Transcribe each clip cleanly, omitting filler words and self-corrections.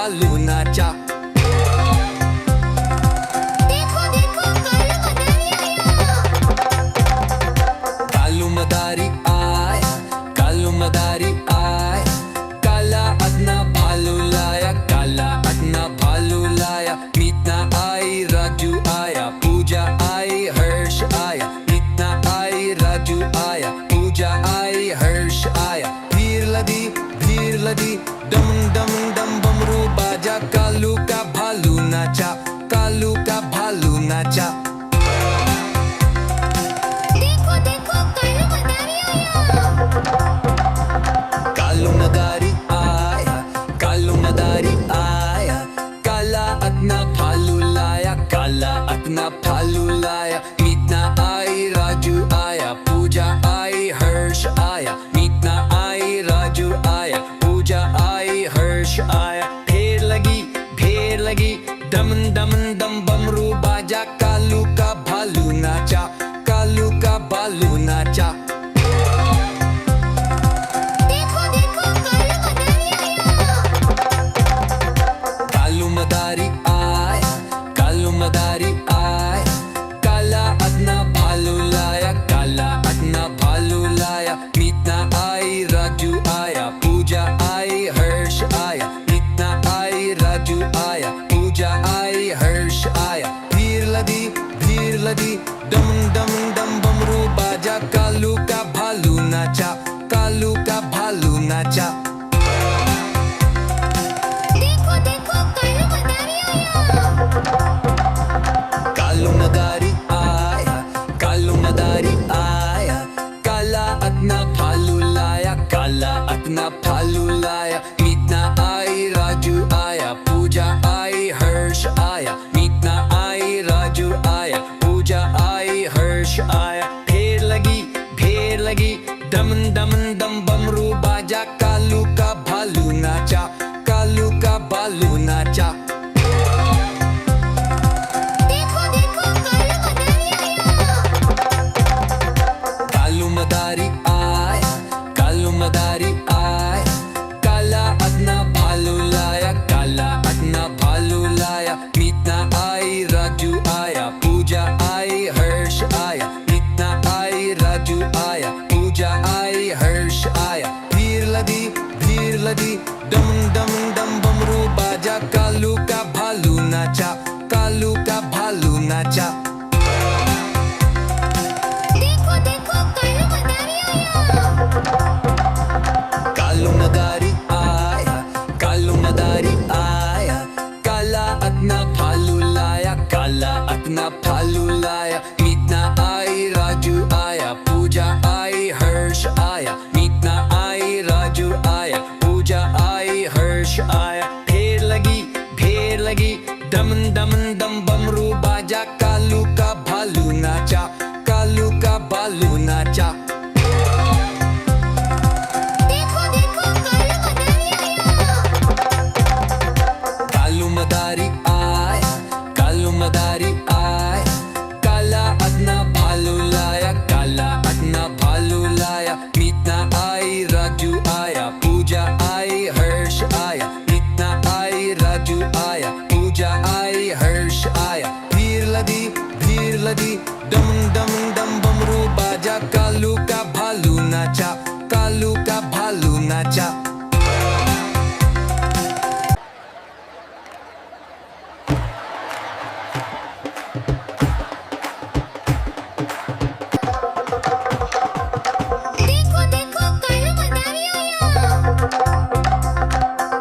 भालू नाचा। देखो देखो कालू मदारी आया। कालू मदारी आया, काला अदना भालू लाया, काला अदना भालू लाया। मीतना आई, राजू आया, पूजा आई, हर्ष आया। मीतना आई, राजू आया, पूजा आई, हर्ष आया। भीड़ लदी डम डम डम बमरू बाजा, कालू का भालू नाचा, कालू का भालू नाचा। देखो देखो कालू मदारी आया, कालू मदारी आया, काला अदना भालू लाया, काला अदना भालू लाया। मीतना आई, राजू आया, पूजा आई, हर्ष आया। मीतना आई, राजू आया, पूजा आई, हर्ष आया। भीड़ लगी डम डम डम बमरू बाजा, कालू का भालू नाचा, कालू का भालू नाचा। देखो देखो कालू मदारी आया, कालू मदारी आया, काला अदना भालू लाया, काला अदना भालू लाया। मीतना आई, राजू आया, पूजा आई, हर्ष आया। मीतना आई, राजू आया, पूजा आई, हर्ष आया। भीड़ लदी डम डम डम बमरू बाजा, कालू का भालू नाचा, कालू का भालू नाचा। देखो देखो कालू मदारी आया, कालू मदारी आया, काला अदना भालू लाया, काला अदना भालू लाया। मीतना आई, राजू आया, पूजा आई, हर्ष आया। मीतना आई, राजू आया, पूजा आई, हर्ष आया। भीड़ लगी डम डम डम बमरू बाजा, कालू का भालू नाचा, कालू का भालू नाचा। देखो देखो कालू मदारी आया, कालू मदारी आया, काला अदना भालू लाया, काला अदना भालू लाया। मीतना आई, राजू आया, पूजा आई, हर्ष आया। मीतना आई, राजू आया, पूजा आई, हर्ष आया। भीड़ लदी डम डम डम बमरू बाजा, कालू का भालू नाचा, कालू का भालू नाचा। देखो देखो कालू मदारी आया, कालू मदारी आया, काला अदना भालू लाया, काला अदना भालू लाया। मीतना आई, राजू आया, पूजा आई, हर्ष आया। मीतना आई, राजू आया, पूजा आई, हर्ष आया। भीड़ लगी डम डम डम बमरू बाजा, कालू का भालू नाचा, कालू का भालू नाचा। देखो देखो कालू मदारी आया, कालू मदारी आया, काला अदना भालू लाया, काला अदना भालू लाया। मीतना आई, राजू आया, पूजा आई, हर्ष आया। मीतना आई, राजू आया, पूजा आई, हर्ष आया। भीड़ लदी डम डम डम बमरू बाजा, कालू का भालू नाचा, कालू का भालू नाचा। देखो देखो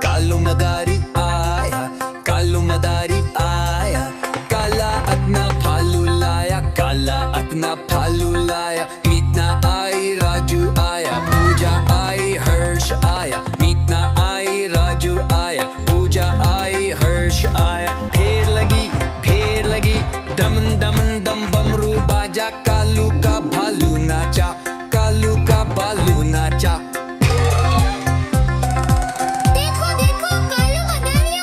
कालू मदारी आया, कालू मदारी आया, काला अदना भालू लाया, काला अदना भालू लाया। मीतना आई, राजू आया, पूजा आई, हर्ष आया। मीतना आई, राजू आया, पूजा आई, हर्ष आया। भीड़ लगी डम डम डम बमरू बाजा, कालू का भालू नाचा, कालू का भालू नाचा। देखो देखो कालू मदारी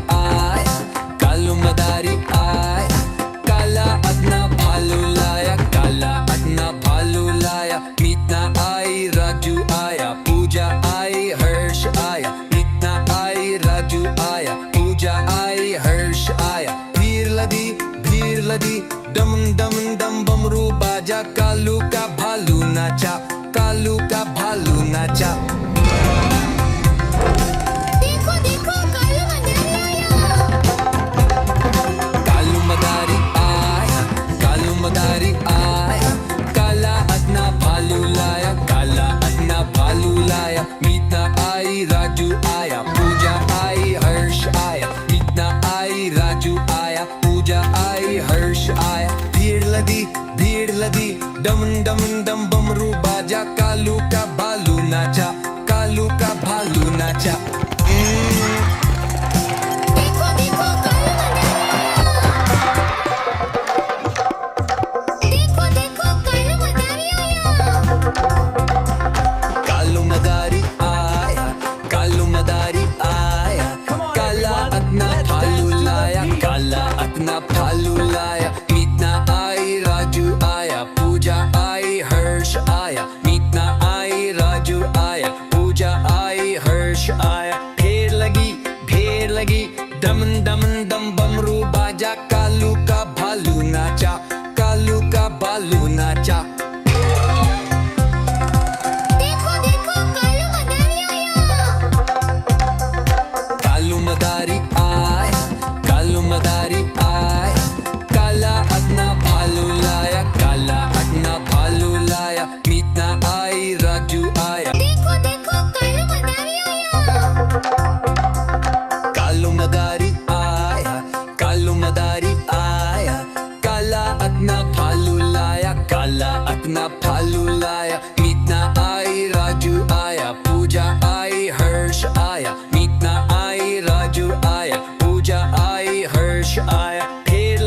आया, कालू मदारी आया, काला अदना भालू लाया, काला अदना भालू लाया। मीतना आई, राजू आया, पूजा आई, हर्ष पूजा आई हर्ष आया, भीड़ लदी डम डम डम बमरू बाजा, कालू का भालू नाचा, कालू का भालू नाचा। देखो देखो कालू मदारी आया, कालू मदारी आया, काला अपना भालू लाया, काला अपना भालू लाया। मीता आई राजू आया, पूजा आई हर्ष आया, मीता आई राजू आया, पूजा आई हर्ष आया। भीड़ लदी डम डम डम बमरू बाजा, कालू का भालू नाचा, कालू का भालू नाचा। देखो देखो कालू मदारी आया। कालू मदारी आया, कालू मदारी आया, काला अपना भालू लाया, काला अपना भालू लाया। मीतना आई राजू आया, पूजा आई हर्ष आया, मीतना आई राजू आया, पूजा आई हर्ष आया। भीड़ लगी डम डम डम बमरू बाजा, कालू का भालू नाचा, कालू का भालू नाचा। देखो देखो कालू मदारी आया। कालू मदारी आया, कालू मदारी आया, काला अपना भालू लाया, काला अपना भालू लाया। मीतना आई राजू आया, देखो देखो कालू मदारी आया। कालू मदारी आया, कालू मदारी आया, काला अपना भालू लाया, काला अपना भालू लाया। मीतना आई राजू आया, पूजा आई हर्ष आया, मीतना आई राजू आया, पूजा आई हर्ष आया। भीड़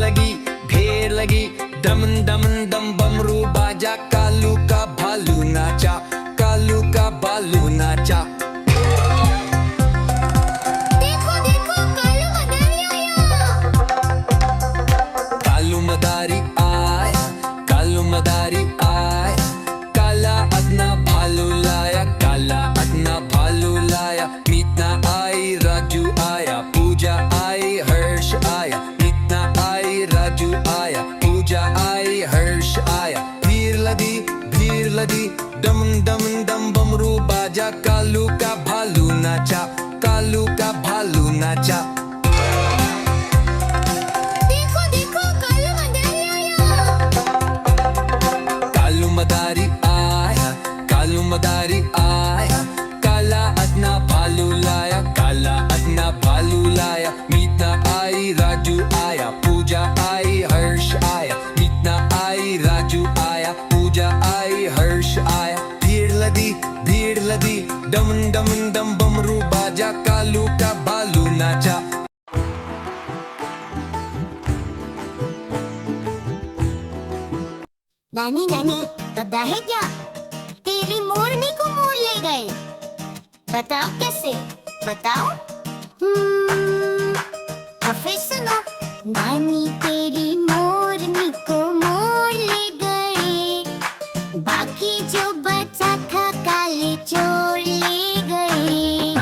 लगी डम डम डम बमरू बाजा, कालू का भालू नाचा, कालू का भालू नाचा। देखो देखो कालू मदारी आया। कालू मदारी आया, कालू मदारी आया, काला अपना भालू लाया, काला अपना भालू लाया। मीतना आई राजू आया, पूजा आई हर्ष आया, मीतना आई राजू आया, पूजा आई हर्ष आया। भीड़ लदी डम डम डम बमरू बाजा, कालू का भालू नाचा, कालू का भालू नाचा। देखो देखो कालू मदारी आया। कालू मदारी आया, कालू मदारी आया, काला अपना भालू लाया, काला अपना भालू लाया। मीता आई राजू आया, पूजा आई हर्ष आया, मीता आई राजू आया, पूजा आई हर्ष आया। भीड़ लदी डम डम डम बमरू बाजा, कालू का भालू नाचा। नानी नानी पता है क्या, तेरी मोरनी को मोर ले गए। बताओ कैसे, बताओ। फिर सुनो। नानी तेरी मोरनी को मोर ले गए, बाकी जो बचा था काले चोर ले गए।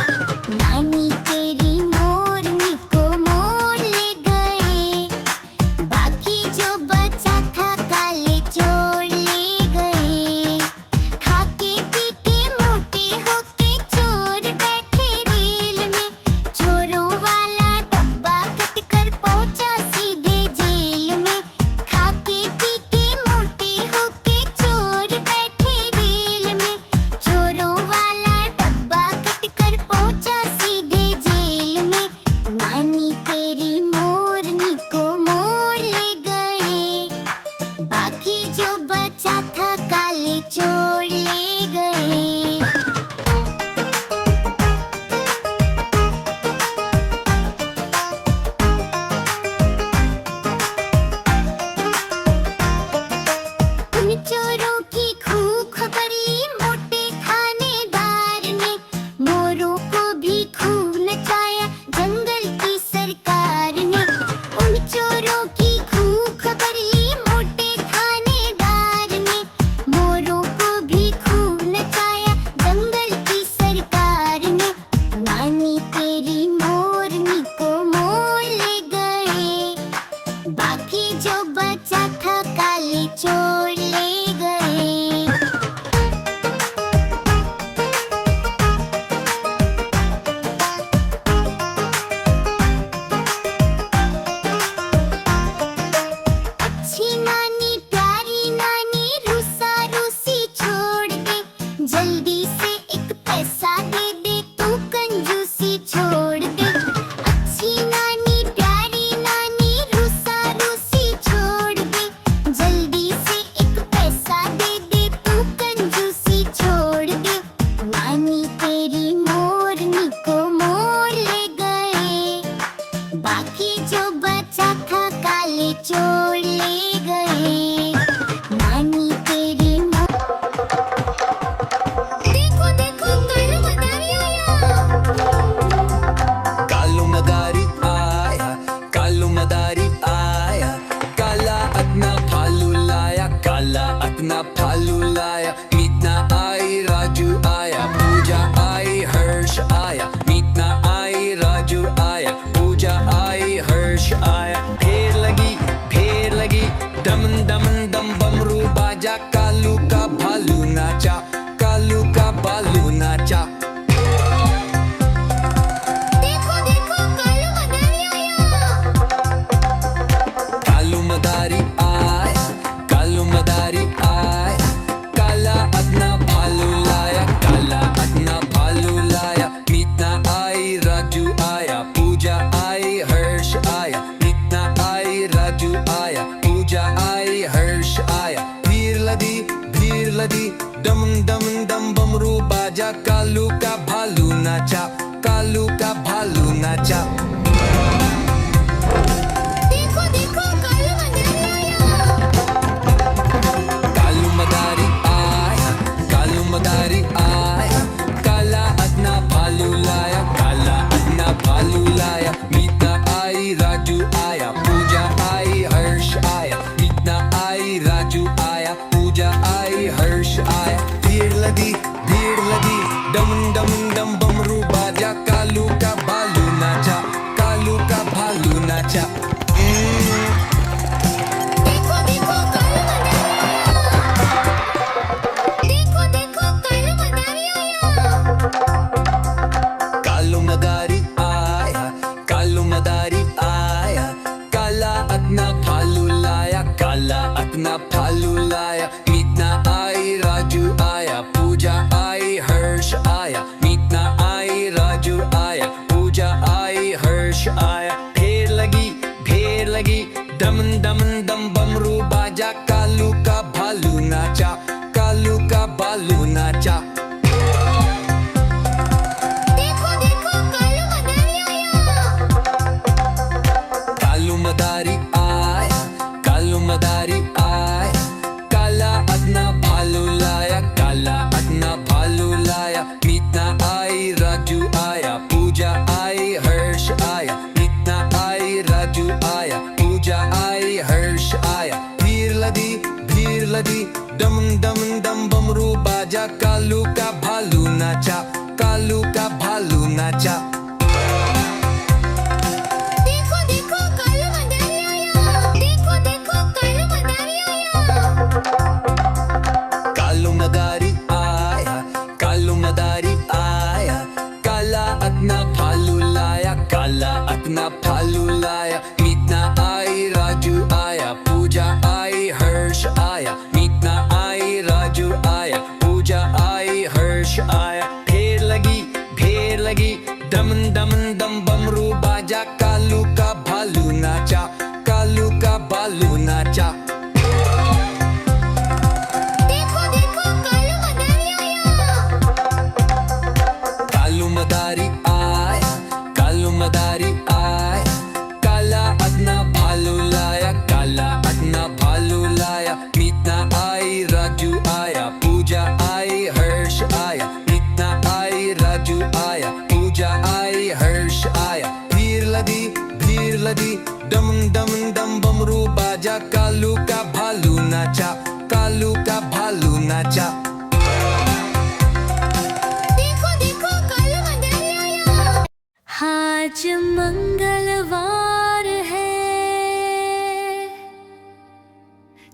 नानी तेरी मोरनी को मोर ले गए, बाकी जो बचा था काले चोर ले गए। खाके पी के मोटे होके चोर बैठे रेल में, चोरों वाला डब्बा कट कर पहुंचा सीधे जेल में। खाके पी के मोटे होके चोर बैठे रेल में, चोरों वाला तेरी मोरनी को मोर ले गए, बाकी जो बचा था काले चोर ले गए। नानी तेरी देखो देखो कालू मदारी आया। कालू मदारी आया, कालू मदारी आया, काला अपना भालू लाया, काला अपना भालू लाया। मीतना आई राजू आया, पूजा आई हर्ष आया, मीतना आई राजू आया, पूजा आई हर्ष आया। ढेर लगी दम दम दम बमरू बाजा, कालू का भालू नाचा, कालू का भालू नाचा। देखो देखो कालू मदारी आया। कालू मदारी आया, कालू मदारी आया, काला अपना भालू लाया, काला अपना भालू लाया। मीतना आई राजू आया, पूजा आई हर्ष आया, मीतना आई राजू आया, पूजा आई हर्ष आया। भीड़ लदी दम दम दम बमरू बाजा, कालू का भालू नाचा, कालू का भालू नाचा। देखो देखो कालू मदारी आया। कालू मदारी आया, कालू मदारी आया, काला अपना भालू लाया, काला अपना भालू लाया। मीतना आई राजू आया, पूजा आई हर्ष आया, मीतना आई राजू आया, पूजा आई हर्ष आया। भीड़ लदी दम दम दम बमरू बाजा, कालू का भालू नाचा, कालू का भालू नाचा। देखो देखो कालू मदारी आया। देखो देखो कालू मदारी आया। कालू मदारी आया, कालू मदारी आया, काला अपना भालू लाया, काला अपना भालू लाया। मीतना आई राजू आया, पूजा आई हर्ष आया, मीतना आई राजू आया, पूजा आई हर्ष आया। ढेर लगी दम दम दम बमरू बाजा, कालू का भालू नाचा, कालू का भालू नाचा। देखो देखो कालू मदारी आया। कालू मदारी आया, कालू मदारी आया, काला अपना भालू लाया, काला अपना भालू लाया। मीतना आई राजू आया, पूजा आई हर्ष आया, मीतना आई राजू आया, पूजा आई हर्ष आया। भीड़ लदी दम दम दम बमरू बाजा, कालू का भालू नाचा, कालू का भालू नाचा। देखो देखो कालू मदारी आया। देखो देखो कालू मदारी आया। कालू मदारी आया, कालू मदारी आया, काला अपना भालू लाया, काला अपना भालू लाया। मीतना आई राजू आया, पूजा आई हर्ष आया, मीतना आई राजू आया, पूजा आई हर्ष आया। ढेर लगी दम दम दम बमरू बाजा, कालू का भालू नाचा, कालू का भालू नाचा। देखो देखो कालू मदारी आया। कालू मदारी आया, कालू मदारी आया, काला अपना भालू लाया, काला अपना भालू लाया। मीतना आई राजू आया, पूजा आई हर्ष आया, मीतना आई राजू आया, पूजा आई हर्ष आया। भीड़ लदी दम दम दम बमरू बाजा, कालू का भालू नाचा, कालू का भालू नाचा। देखो देखो कालू मदारी आया। आज मंगलवार है,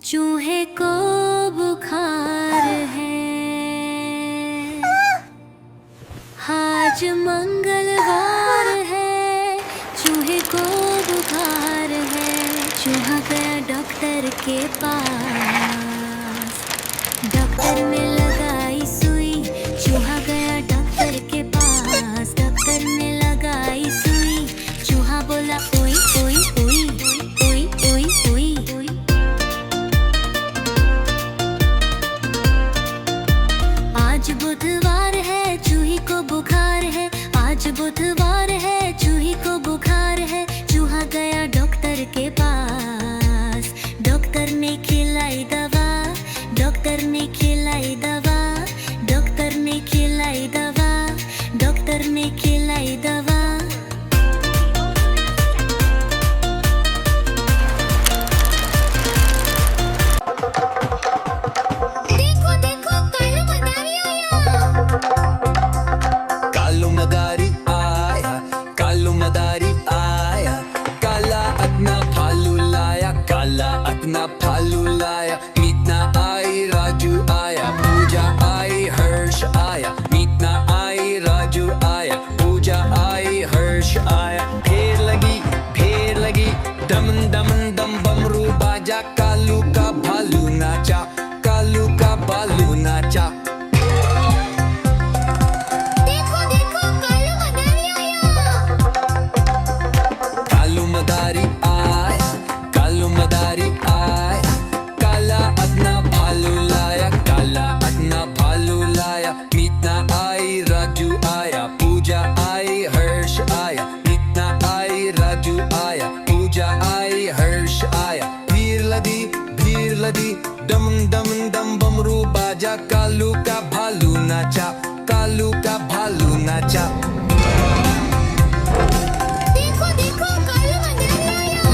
चूहे को बुखार है। आज मंगलवार है, चूहे को बुखार है। चूहा गया डॉक्टर के पास, डॉक्टर ने लगाई सुई। चूहा गया डॉक्टर के पास, डॉक्टर ने लगाई सुई। चूहा बोला ओई ओई ओई ओई ओई ओई। आज बुधवार है, चूही को डॉक्टर ने खिलाई दवा। देखो देखो कालू मदारी आया। कालू मदारी आया, कालू मदारी आया, काला अपना भालू लाया, काला अपना भालू लाया। मीतना आई राजू आया, पूजा आई हर्ष आया। मीतना आई राजू आया, पूजा आई हर्ष आया। ढेर लगी दम दम दम बमरू बाजा, कालू का भालू नाचा, कालू का भालू नाचा। देखो देखो कालू मदारी आया। कालू मदारी आया, कालू मदारी आया, काला अपना भालू लाया, काला अपना भालू लाया। मीतना आई राजू आया, पूजा आई हर्ष आया। मीतना आई राजू आया, पूजा आई हर्ष आया। भीड़ लदी दम दम दम बमरू बाजा, कालू का भालू नाचा, कालू का भालू नाचा। देखो देखो कालू मदारी आया।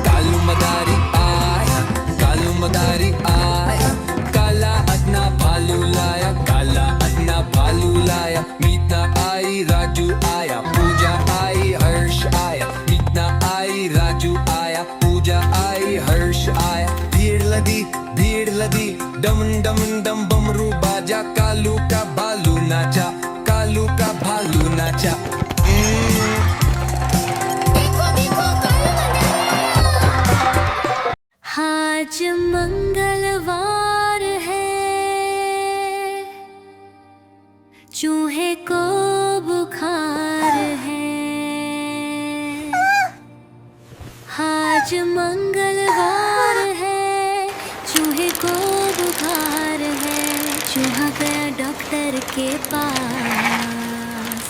कालू मदारी आया, कालू मदारी आया, काला अपना भालू लाया, काला अपना भालू लाया। मीतना आई राजू आया, पूजा आई हर्ष आया। मीतना आई राजू आया, पूजा आई हर्ष आया। भीड़ लदी डम डम डम बमरू बाजा, कालू का भालू नाचा, कालू का भालू नाचा। देखो देखो कालू मदारी आया। आज मंगलवार है, चूहे को बुखार है। आज मंगलवार है, चूहे को बुखार है। चूहा गया डॉक्टर के पास,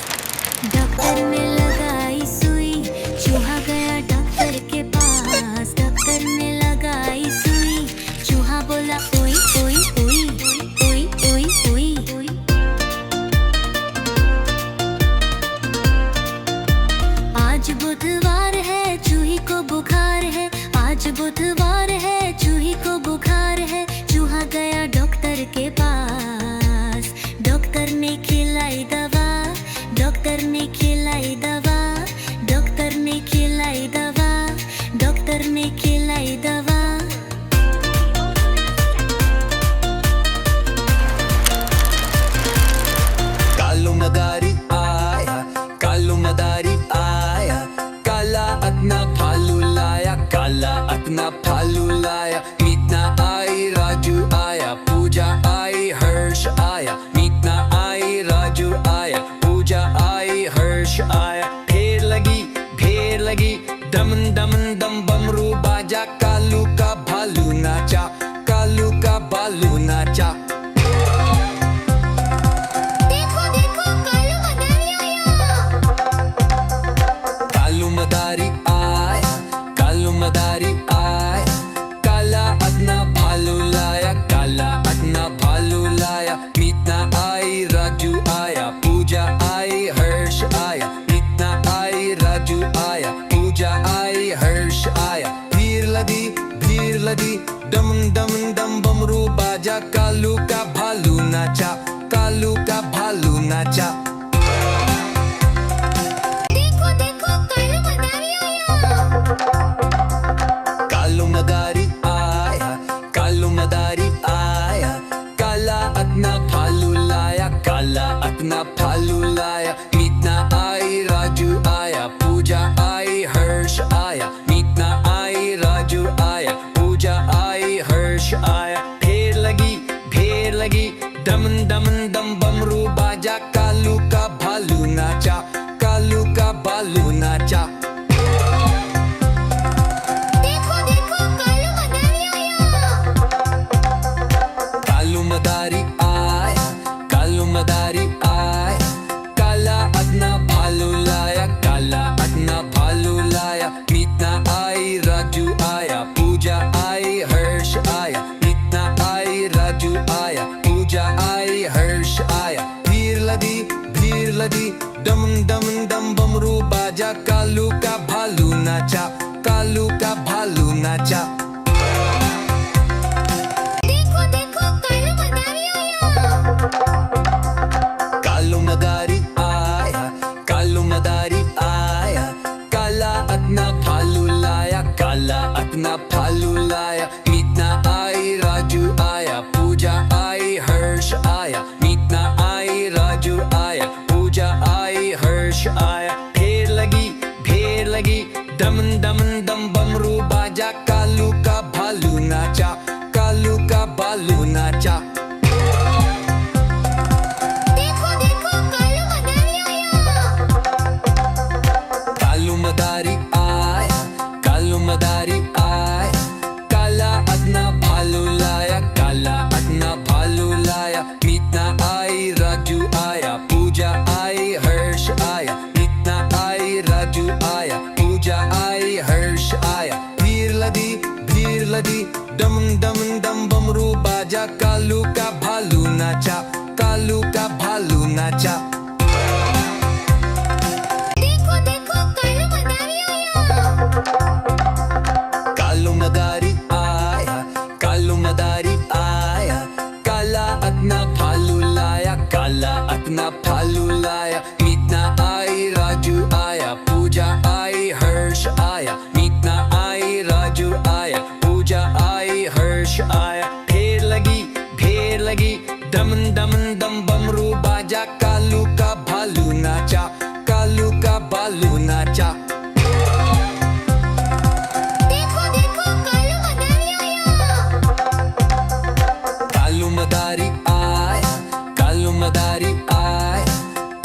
डॉक्टर ने लगाई सुई। चूहा गया डॉक्टर के पास, डॉक्टर ने लगाई सुई। चूहा बोला ओई ओई ओई ओई ओई ओई। आज बुधवार है, चूही को बुखार है। आज बुधवार है, चूही को बुखार है। चूहा गया डॉक्टर के पास, डॉक्टर ने खिलाई दवा। डॉक्टर ने खिलाई दवा, डॉक्टर ने खिलाई दवा, डॉक्टर ने खिलाई दवा। कालू मदारी आया, कालू मदारी आया, काला अपना भालू लाया, काला अपना भालू लाया। मीतना आई राजू आया, पूजा आई हर्ष आया। मीतना आई राजू आया, पूजा आई हर्ष आया। ढेर लगी दम दम दम बमरू बाजा, कालू का भालू नाचा, कालू का भालू नाचा। देखो देखो कालू मदारी आया। कालू मदारी आया, कालू मदारी आया, काला अपना भालू लाया, काला अपना भालू लाया। मीतना आई राजू आया, पूजा आई हर्ष आया। मीतना आई राजू आया, पूजा आई हर्ष आया। भीड़ लदी दम दम दम बमरू बाजा, कालू का भालू नाचा, कालू का भालू नाचा। देखो देखो कालू मदारी आया। कालू मदारी आया, कालू मदारी आया, काला अपना भालू लाया, काला अपना भालू लाया। मीतना आई राजू आया, पूजा आई हर्ष आया। मीतना आई राजू आया, पूजा आई हर्ष आया। ढेर लगी दम दम दम बमरू बाजा, कालू का भालू नाचा, कालू का भालू नाचा। देखो देखो कालू मदारी आया। कालू मदारी आया, कालू मदारी आया, भीड़ लगी डम डम डम बमरू बाजा कालू का भालू नाचा कालू का भालू नाचा देखो देखो कालू मदारी आया कालू मदारी आया काला अपना भालू लाया काला अपना भालू लाया मीतना आई राजू आया पूजा आई हर्ष आया मीतना आई राजू आया पूजा आई हर्ष आया भीड़ लगी डम डम डम बमरू बाजा कालू का भालू नाचा कालू का भालू नाचा देखो देखो कालू मदारी आया कालू मदारी आया काला अपना भालू लाया काला अपना भालू लाया मीतना आई राजू आया पूजा आई हर्ष आया मीतना आई राजू आया पूजा आई हर्ष आया भीड़ लगी डम डम डम बमरू बाजा कालू का भालू नाचा कालू का भालू नाचा देखो देखो कालू मदारी आया कालू मदारी आया काला अपना भालू लाया काला अपना भालू लाया मीतना आई राजू आया पूजा आई हर्ष आया मीतना आई राजू आया पूजा आई हर्ष आया भीड़ लगी डम डम डम बमरू बाजा कालू का भालू नाचा कालू का भालू नाचा देखो देखो कालू मदारी आया कालू मदारी आया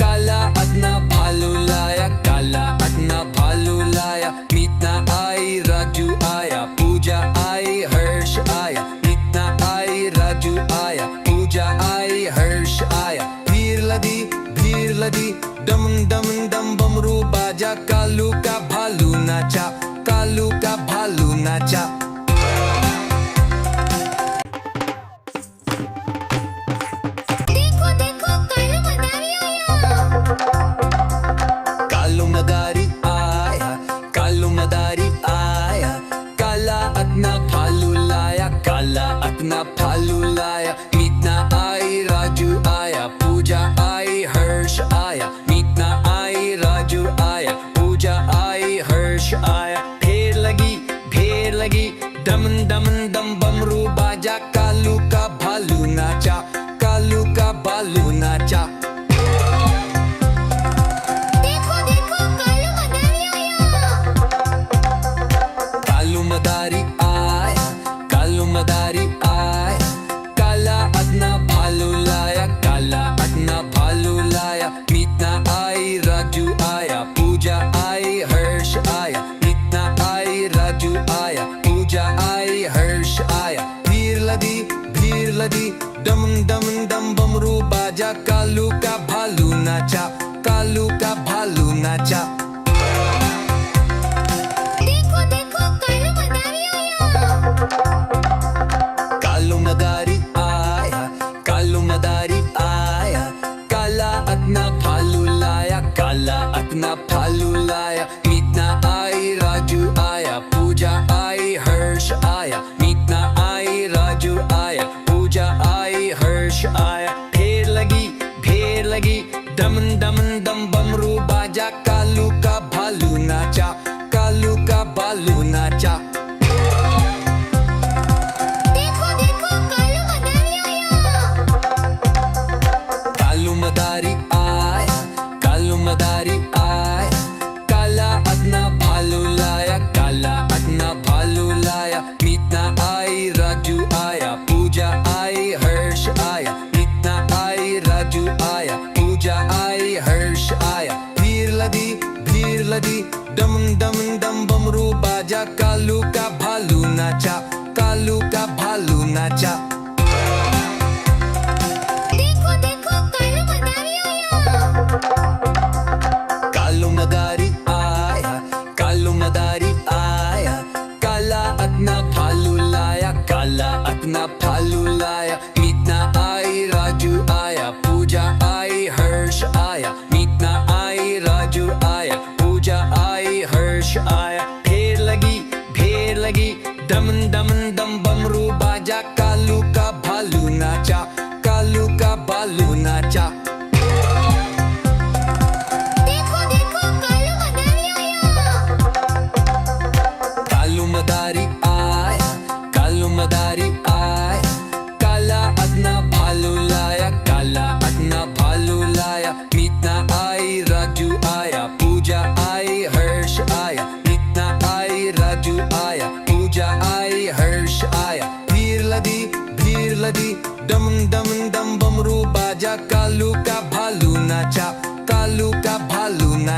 काला अपना भालू लाया काला अपना भालू लाया मीतना आई राजू आया पूजा आई हर्ष आया मीतना आई राजू आया पूजा आई हर्ष आया भीड़ लगी डम डम डम बमरू बाजा कालू का भालू नाचा कालू का भालू नाचा देखो देखो कालू मदारी आया कालू मदारी आया काला अपना भालू लाया काला अपना भालू लाया मीतना आई राजू आया पूजा आई हर्ष आया मीतना आई राजू आया पूजा आई हर्ष आया भीड़ लगी डम डम डम बमरू बाजा कालू का भालू नाचा कालू का भालू नाचा देखो देखो कालू मदारी आया कालू मदारी आया काला अपना भालू लाया काला अपना भालू लाया मीतना आई राजू आया पूजा आई हर्ष आया मीतना आई राजू आया पूजा आई हर्ष आया भीड़ लगी डम डम डम बमरू बाजा कालू का भालू नाचा कालू का भालू नाचा देखो देखो कालू मदारी आया कालू मदारी आया काला अपना भालू लाया काला अपना भालू लाया मीतना आई राजू आया पूजा आई हर्ष आया मीतना आई राजू आया पूजा आई हर्ष आया भीड़ लगी डम डम डम बमरू बाजा कालू का भालू नाचा कालू का भालू नाचा देखो देखो कालू मदारी आया कालू मदारी आया काला अपना भालू लाया काला अपना भालू लाया मीतना आई राजू आया पूजा आई हर्ष आया मीतना आई राजू आया पूजा आई हर्ष आया भीड़ लगी डम डम डम बमरू बाजा कालू का भालू नाचा कालू का भालू नाचा देखो देखो कालू मदारी आया कालू मदारी आया काला अपना भालू लाया काला अपना भालू लाया मीतना आई राजू आया पूजा आई हर्ष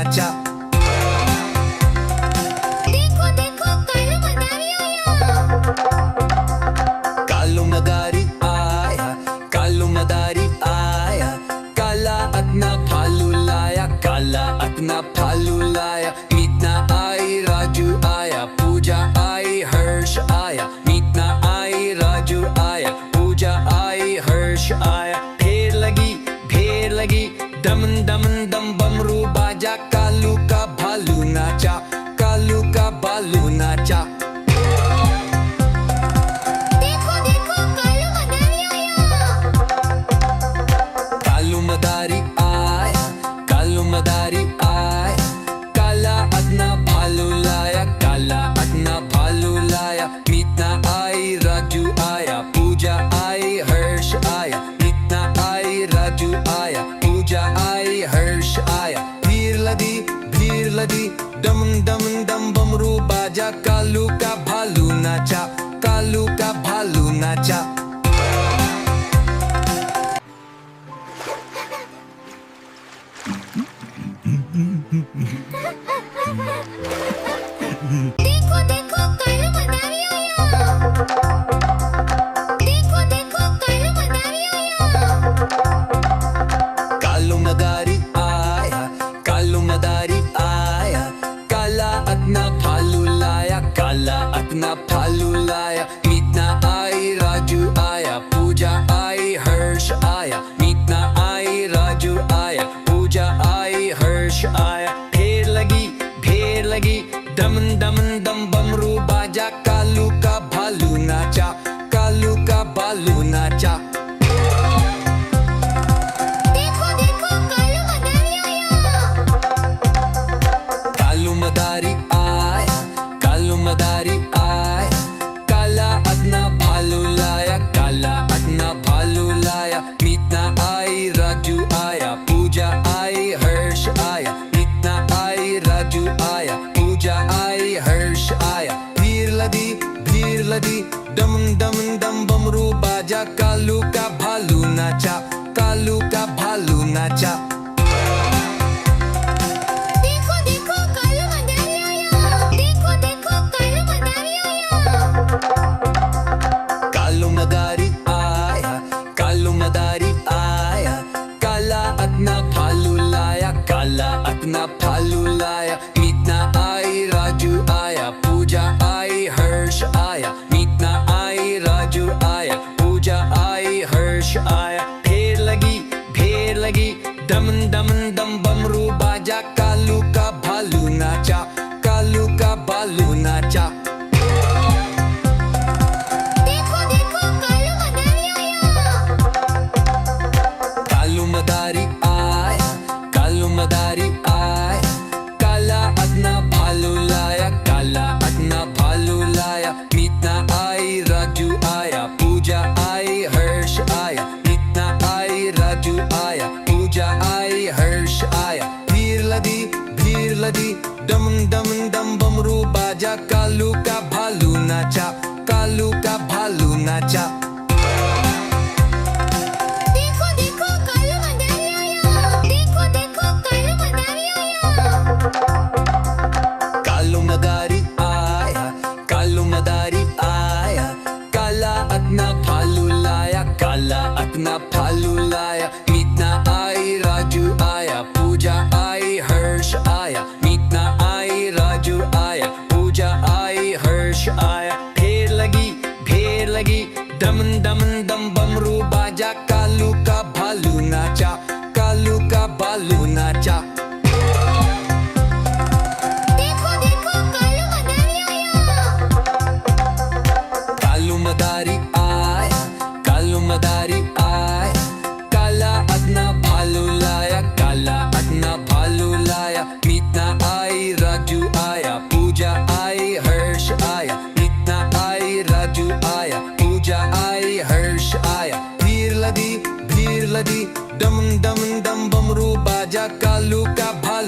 नाचा। देखो देखो कालू मदारी आया। कालू मदारी आया, कालू मदारी आया, काला अपना भालू लाया, काला अपना भालू लाया। मीतना आई, राजू आया, पूजा आई, हर्ष आया। मीतना आई, राजू आया, पूजा आई, हर्ष आया। ढेर लगी, दमन दमन दम बमरू बाजा, कालू का भालू नाचा, कालू का भालू नाचा। देखो देखो कालू मदारी आया। कालू मदारी आया, कालू मदारी आया, काला अपना भालू लाया, काला अपना भालू लाया। मीतना आई, राजू आया, पूजा आई, हर्ष आया। मीतना आई, राजू आया, पूजा आई, हर्ष आया। भीड़ लगी, दम दम दम बमरू बाजा, कालू का भालू नाचा, कालू का भालू नाचा। देखो देखो कालू मदारी आया। देखो देखो कालू मदारी आया। कालू मदारी आया, कालू मदारी आया, काला अपना भालू लाया, काला अपना भालू लाया। मीतना आई, राजू आया, पूजा आई, हर्ष आया। मीतना आई, राजू आया, पूजा आई, हर्ष आया। ढेर लगी, दमन दमन दम बमरू बाजा, कालू का भालू नाचा, कालू का भालू नाचा। देखो देखो कालू मदारी आया। कालू मदारी आया, कालू मदारी आया, काला अपना भालू लाया, काला अपना भालू लाया। मीतना आई, राजू आया, पूजा आई, हर्ष आया। मीतना आई, राजू आया, पूजा आई, हर्ष आया। भीड़ लगी, दम दम दम बमरू बाजा, कालू का भालू नाचा, कालू का भालू नाचा। देखो देखो कालू मदारी आया। देखो देखो कालू मदारी आया। कालू मदारी आया, कालू मदारी आया, काला अपना भालू लाया, काला अपना भालू लाया। मीतना आई, राजू आया, पूजा आई, हर्ष आया। मीतना आई, राजू आया, पूजा आई, हर्ष आया। ढेर लगी, दमन दमन दम बमरू बाजा, कालू का भालू नाचा, कालू का भालू नाचा। देखो देखो कालू मदारी आया। कालू मदारी आया, कालू मदारी आया, काला अपना भालू लाया, काला अपना भालू लाया। मीतना आई, राजू आया, पूजा आई, हर्ष आया। मीतना आई, राजू आया, पूजा आई, हर्ष आया। भीड़ लगी, दम दम दम बमरू बाजा, कालू का भालू नाचा, कालू का भालू नाचा। देखो देखो कालू मदारी आया। देखो देखो कालू मदारी आया। कालू मदारी आया, कालू मदारी आया, काला अपना भालू लाया, काला अपना भालू लाया। मीतना आई, राजू आया, पूजा आई, हर्ष आया। मीतना आई, राजू आया, पूजा आई, हर्ष आया। ढेर लगी, दमन दमन दम बमरू बाजा, कालू का भालू नाचा, कालू का भालू नाचा। देखो देखो कालू मदारी आया। कालू मदारी आया, कालू मदारी आया, काला अपना भालू लाया, काला अपना भालू लाया। मीतना आई, राजू आया, पूजा आई, हर्ष आया। मीतना आई, राजू आया, पूजा आई, हर्ष आया। भीड़ लगी, दम दम दम बमरू बाजा, कालू का भालू